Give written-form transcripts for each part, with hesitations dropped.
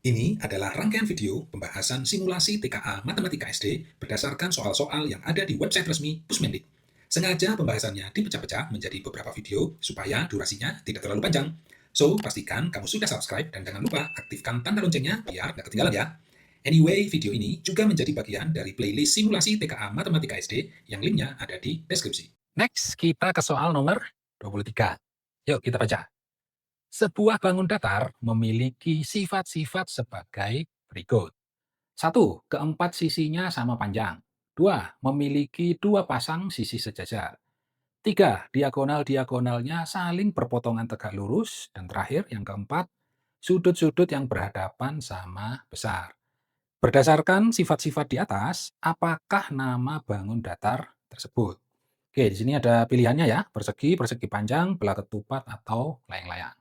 Ini adalah rangkaian video pembahasan simulasi TKA Matematika SD berdasarkan soal-soal yang ada di website resmi Pusmendik. Sengaja pembahasannya dipecah-pecah menjadi beberapa video supaya durasinya tidak terlalu panjang. So, pastikan kamu sudah subscribe dan jangan lupa aktifkan tanda loncengnya biar nggak ketinggalan ya. Anyway, video ini juga menjadi bagian dari playlist simulasi TKA Matematika SD yang linknya ada di deskripsi. Next, kita ke soal nomor 23. Yuk kita baca. Sebuah bangun datar memiliki sifat-sifat sebagai berikut. 1. Keempat sisinya sama panjang. 2. Memiliki dua pasang sisi sejajar. 3. Diagonal-diagonalnya saling berpotongan tegak lurus. Dan terakhir, yang keempat, sudut-sudut yang berhadapan sama besar. Berdasarkan sifat-sifat di atas, apakah nama bangun datar tersebut? Oke, di sini ada pilihannya ya, persegi, persegi panjang, belah ketupat, atau layang-layang.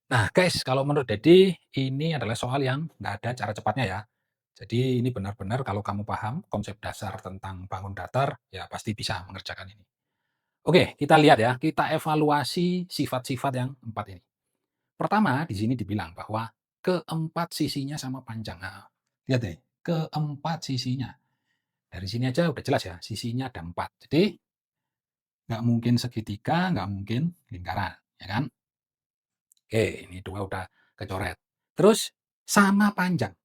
Nah, guys, kalau menurut Dedi, ini adalah soal yang nggak ada cara cepatnya ya. Jadi ini benar-benar kalau kamu paham konsep dasar tentang bangun datar, ya pasti bisa mengerjakan ini. Oke, kita lihat ya, kita evaluasi sifat-sifat yang empat ini. Pertama, di sini dibilang bahwa keempat sisinya sama panjang. Nah, lihat deh, keempat sisinya. Dari sini aja udah jelas ya, sisinya ada empat. Jadi nggak mungkin segitiga, nggak mungkin lingkaran, ya kan? Oke, ini dua udah kecoret. Terus sama panjang.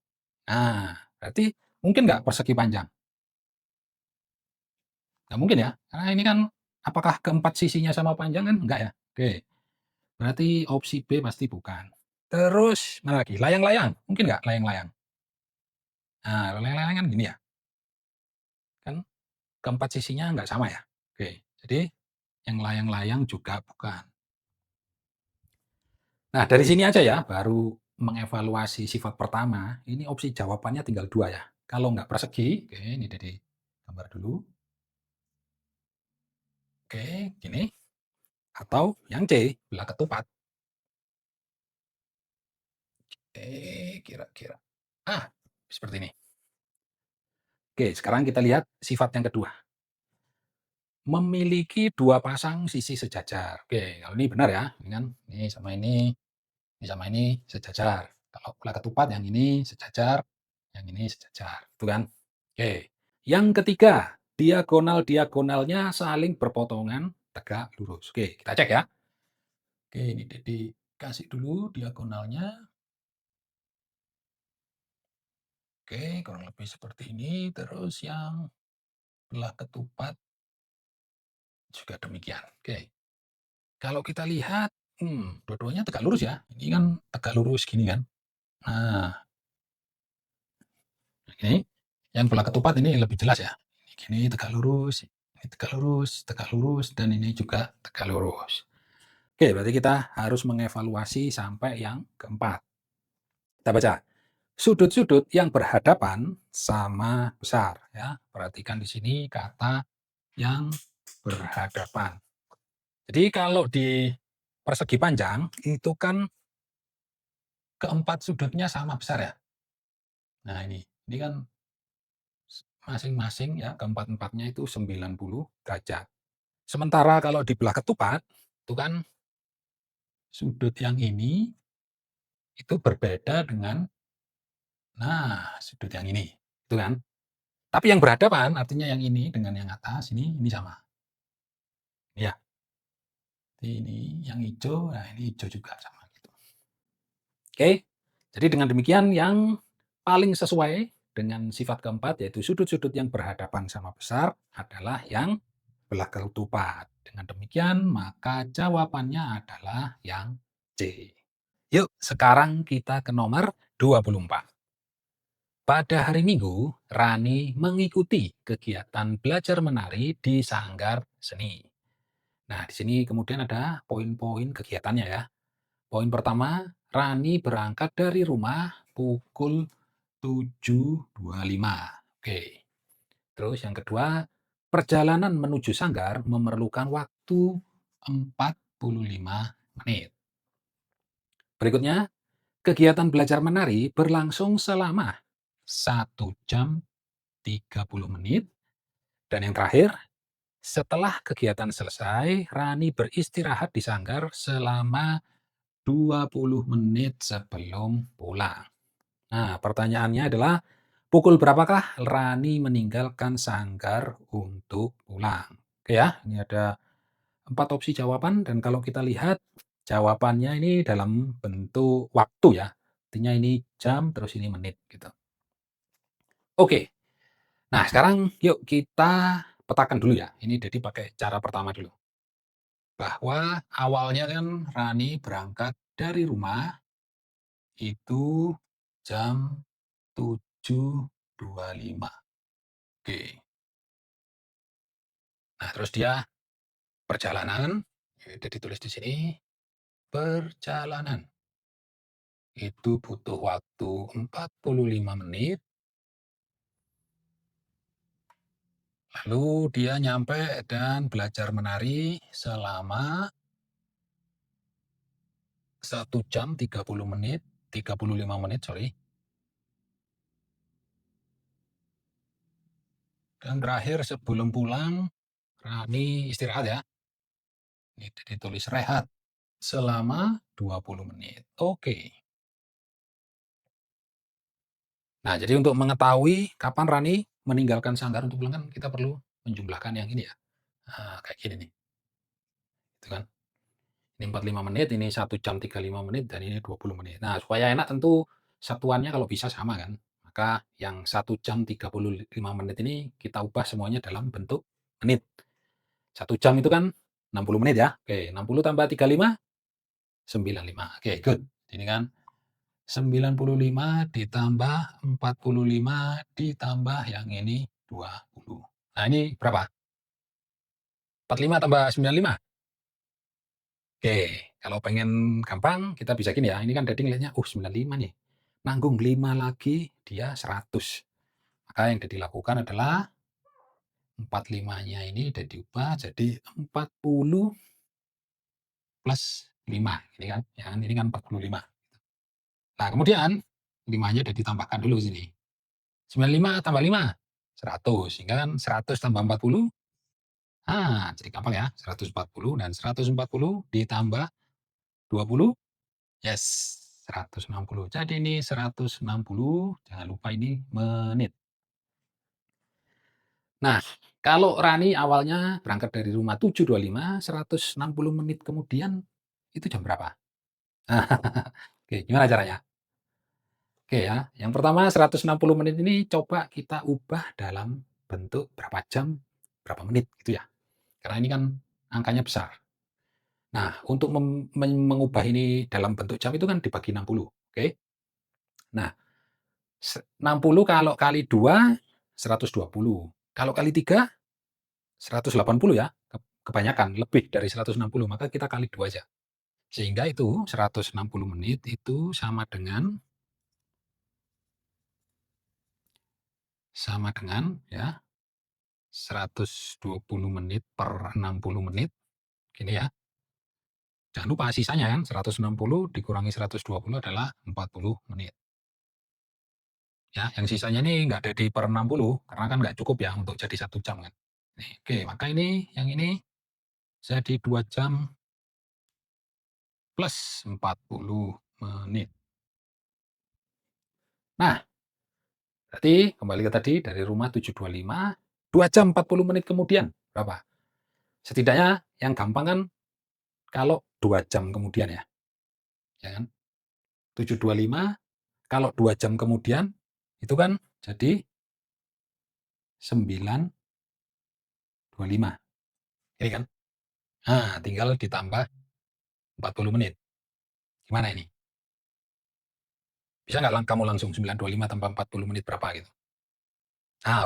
Nah, berarti mungkin nggak persegi panjang? Nggak mungkin ya, karena ini kan apakah keempat sisinya sama panjang kan? Enggak ya. Oke, berarti opsi B pasti bukan. Terus mana lagi? Layang-layang, mungkin nggak layang-layang? Nah, layang-layang kan gini ya, kan keempat sisinya nggak sama ya. Oke, jadi yang layang-layang juga bukan. Nah, dari sini aja ya, baru mengevaluasi sifat pertama, ini opsi jawabannya tinggal dua ya. Kalau nggak persegi, oke, ini dari gambar dulu. Oke, gini. Atau yang C, belah ketupat. Kira-kira. Ah, seperti ini. Oke, sekarang kita lihat sifat yang kedua. Memiliki dua pasang sisi sejajar. Oke, kalau ini benar ya. Ini kan, ini sama ini sejajar. Kalau belah ketupat yang ini sejajar, yang ini sejajar. Itu kan? Oke. Yang ketiga, diagonal-diagonalnya saling berpotongan tegak lurus. Oke, kita cek ya. Oke, ini dikasih dulu diagonalnya. Oke, kurang lebih seperti ini. Terus yang belah ketupat juga demikian. Oke. Kalau kita lihat, dua-duanya tegak lurus ya. Ini kan tegak lurus gini kan. Nah, ini yang belah ketupat ini lebih jelas ya. Ini gini tegak lurus, dan ini juga tegak lurus. Oke, berarti kita harus mengevaluasi sampai yang keempat. Kita baca. Sudut-sudut yang berhadapan sama besar ya. Perhatikan di sini kata yang berhadapan. Jadi kalau di persegi panjang itu kan keempat sudutnya sama besar ya. Nah ini kan masing-masing ya keempat-empatnya itu 90 derajat. Sementara kalau di belah ketupat itu kan sudut yang ini itu berbeda dengan sudut yang ini. Itu kan? Tapi yang berhadapan artinya yang ini dengan yang atas ini sama. Ya, ini yang hijau, nah ini hijau juga sama gitu. Oke. Jadi dengan demikian yang paling sesuai dengan sifat keempat yaitu sudut-sudut yang berhadapan sama besar adalah yang belah ketupat. Dengan demikian maka jawabannya adalah yang C. Yuk sekarang kita ke nomor 24. Pada hari Minggu, Rani mengikuti kegiatan belajar menari di sanggar seni. Nah, di sini kemudian ada poin-poin kegiatannya ya. Poin pertama, Rani berangkat dari rumah pukul 7.25. Oke. Terus yang kedua, perjalanan menuju sanggar memerlukan waktu 45 menit. Berikutnya, kegiatan belajar menari berlangsung selama 1 jam 30 menit. Dan yang terakhir, setelah kegiatan selesai, Rani beristirahat di sanggar selama 20 menit sebelum pulang. Nah, pertanyaannya adalah, pukul berapakah Rani meninggalkan sanggar untuk pulang? Oke ya, ini ada 4 opsi jawaban dan kalau kita lihat jawabannya ini dalam bentuk waktu ya. Artinya ini jam, terus ini menit gitu. Oke. Nah, sekarang yuk kita petakan dulu ya. Ini jadi pakai cara pertama dulu. Bahwa awalnya kan Rani berangkat dari rumah itu jam 7.25. Oke. Nah, terus dia perjalanan, udah ditulis di sini, perjalanan. Itu butuh waktu 45 menit, lalu dia nyampe dan belajar menari selama 1 jam 30 menit, 35 menit, sorry. Dan terakhir sebelum pulang, Rani istirahat ya. Ini ditulis rehat selama 20 menit. Oke. Nah, jadi untuk mengetahui kapan Rani meninggalkan sanggar untuk pulang kan kita perlu menjumlahkan yang ini ya. Nah, kayak gini nih. Gitu kan. Ini 45 menit, ini 1 jam 35 menit, dan ini 20 menit. Nah, supaya enak tentu satuannya kalau bisa sama kan. Maka yang 1 jam 35 menit ini kita ubah semuanya dalam bentuk menit. 1 jam itu kan 60 menit ya. Oke, 60 tambah 35, 95. Oke, good. Ini kan 95 ditambah 45 ditambah yang ini 20. Nah, ini berapa? 45 tambah 95? Oke, kalau pengen gampang kita bisa gini ya, ini kan Daddy ngelihatnya, 95 nih, nanggung 5 lagi dia 100. Maka yang Daddy lakukan adalah 45-nya ini udah diubah jadi 40 plus 5, ini kan, ya kan, ini kan 45. Nah, kemudian 5-nya udah ditambahkan dulu sini. 95 tambah 5, 100, sehingga kan 100 tambah 40, jadi gampang ya, 140 dan 140 ditambah 20. Yes, 160. Jadi ini 160, jangan lupa ini menit. Nah, kalau Rani awalnya berangkat dari rumah 7.25, 160 menit kemudian itu jam berapa? Oke, gimana caranya? Oke ya, yang pertama 160 menit ini coba kita ubah dalam bentuk berapa jam, berapa menit gitu ya. Karena ini kan angkanya besar. Nah, untuk mengubah ini dalam bentuk jam itu kan dibagi 60, oke? Nah, 60 kalau kali 2, 120. Kalau kali 3, 180 ya. Kebanyakan, lebih dari 160, maka kita kali 2 aja. Sehingga itu 160 menit itu sama dengan ya 120 menit per 60 menit, gini ya. Jangan lupa sisanya kan 160 dikurangi 120 adalah 40 menit. Ya, yang sisanya ini nggak ada di per 60 karena kan nggak cukup ya untuk jadi 1 jam kan. Nih, oke, maka ini yang ini jadi 2 jam plus 40 menit. Nah, berarti kembali ke tadi dari rumah 7.25, 2 jam 40 menit kemudian berapa? Setidaknya yang gampang kan kalau 2 jam kemudian ya. Ya kan? 7.25 kalau 2 jam kemudian itu kan jadi 9.25. Ini kan? Nah, tinggal ditambah 40 menit. Gimana ini? Bisa nggak kamu langsung 9.25 tambah 40 menit berapa gitu?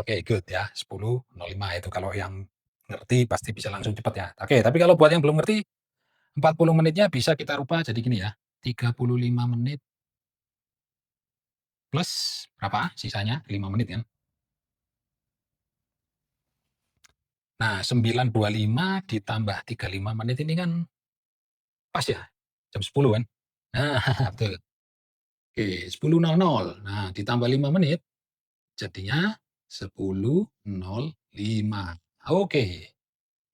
Oke, good ya. 10.05 itu kalau yang ngerti pasti bisa langsung cepat ya. Oke, tapi kalau buat yang belum ngerti, 40 menitnya bisa kita rubah jadi gini ya. 35 menit plus berapa? Sisanya 5 menit kan. Nah, 9.25 ditambah 35 menit ini kan pas ya. Jam 10 kan. Nah, betul. Oke, 10.00. Nah, ditambah 5 menit jadinya 10.05. Oke.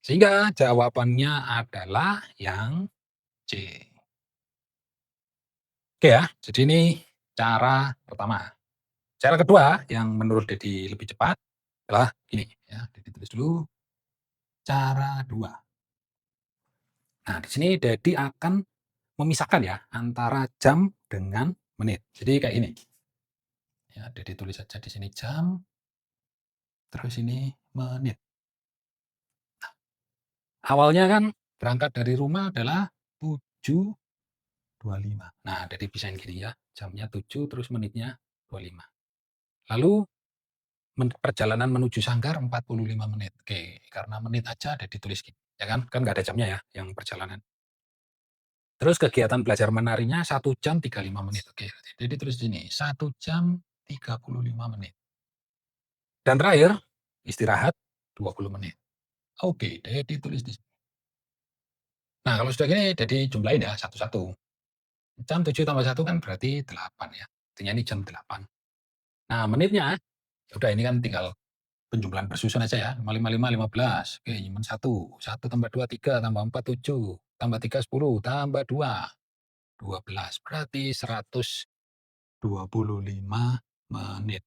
Sehingga jawabannya adalah yang C. Oke ya, jadi ini cara pertama. Cara kedua yang menurut Dedi lebih cepat adalah gini ya, Dedi tulis dulu cara 2. Nah, di sini Dedi akan memisahkan ya antara jam dengan menit. Jadi kayak ini. Ya, Dedi tulis saja di sini jam, terus ini menit. Awalnya kan berangkat dari rumah adalah 7.25. Nah, Dedi pisahin gini ya, jamnya 7 terus menitnya 25. Lalu perjalanan menuju Sanggar 45 menit. Oke, karena menit aja Dedi tulis gini, ya kan? Kan nggak ada jamnya ya yang perjalanan. Terus kegiatan belajar menarinya 1 jam 35 menit. Oke, Dedi tulis di sini 1 jam 35 menit. Dan terakhir istirahat 20 menit. Oke, Dedi tulis di sini. Nah, kalau sudah gini Dedi jumlahin ya satu-satu. Jam 7 tambah 1 kan berarti 8 ya. Artinya ini jam 8. Nah, menitnya, ya udah ini kan tinggal penjumlahan bersusun aja ya. 5, 5, 5, 15. Oke, nyimpen 1. 1 tambah 2, 3. Tambah 4, 7. Tambah 3, 10. Tambah 2, 12. Berarti 125 menit.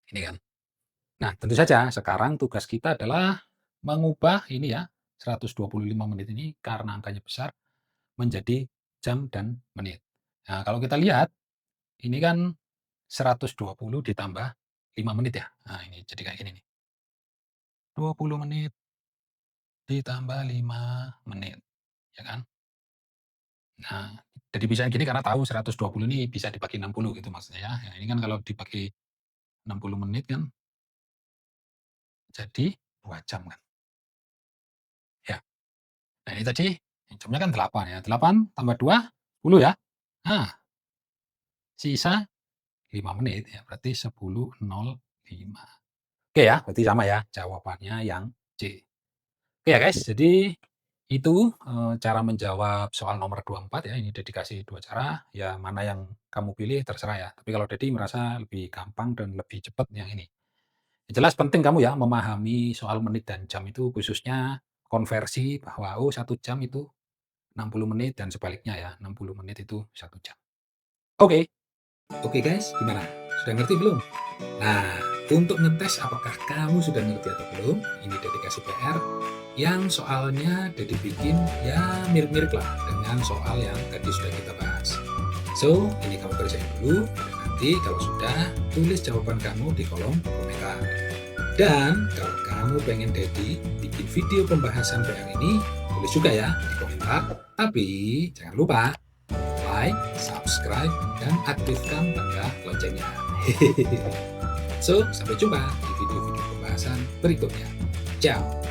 Ini kan. Nah, tentu saja sekarang tugas kita adalah mengubah ini ya, 125 menit ini karena angkanya besar menjadi jam dan menit. Nah, kalau kita lihat, ini kan 120 ditambah 5 menit ya. Nah, ini jadi kayak gini nih. 20 menit ditambah 5 menit, ya kan? Nah, jadi bisa gini karena tahu 120 ini bisa dibagi 60 gitu maksudnya ya. Nah, ini kan kalau dibagi 60 menit kan jadi 2 jam kan. Ya. Nah, ini tadi jamnya kan 8 ya. 8 tambah 2, 10 ya. Nah, sisa 5 menit ya, berarti 10.05. Oke ya, berarti sama ya jawabannya yang C. Oke ya guys, jadi itu cara menjawab soal nomor 24 ya. Ini Dedi kasih 2 cara, ya mana yang kamu pilih terserah ya. Tapi kalau Dedi merasa lebih gampang dan lebih cepat yang ini. Yang jelas penting kamu ya memahami soal menit dan jam itu khususnya konversi bahwa 1 jam itu 60 menit dan sebaliknya ya, 60 menit itu 1 jam. Oke. Oke guys, gimana? Sudah ngerti belum? Nah, untuk ngetes apakah kamu sudah ngerti atau belum, ini dedikasi PR yang soalnya Dedi bikin ya mirip-mirip lah dengan soal yang tadi sudah kita bahas. So, ini kamu kerjain dulu, dan nanti kalau sudah, tulis jawaban kamu di kolom komentar. Dan kalau kamu pengen Dedi bikin video pembahasan PR ini, tulis juga ya di komentar. Tapi jangan lupa like, subscribe, dan aktifkan tanda loncengnya. So, sampai jumpa di video-video pembahasan berikutnya. Ciao!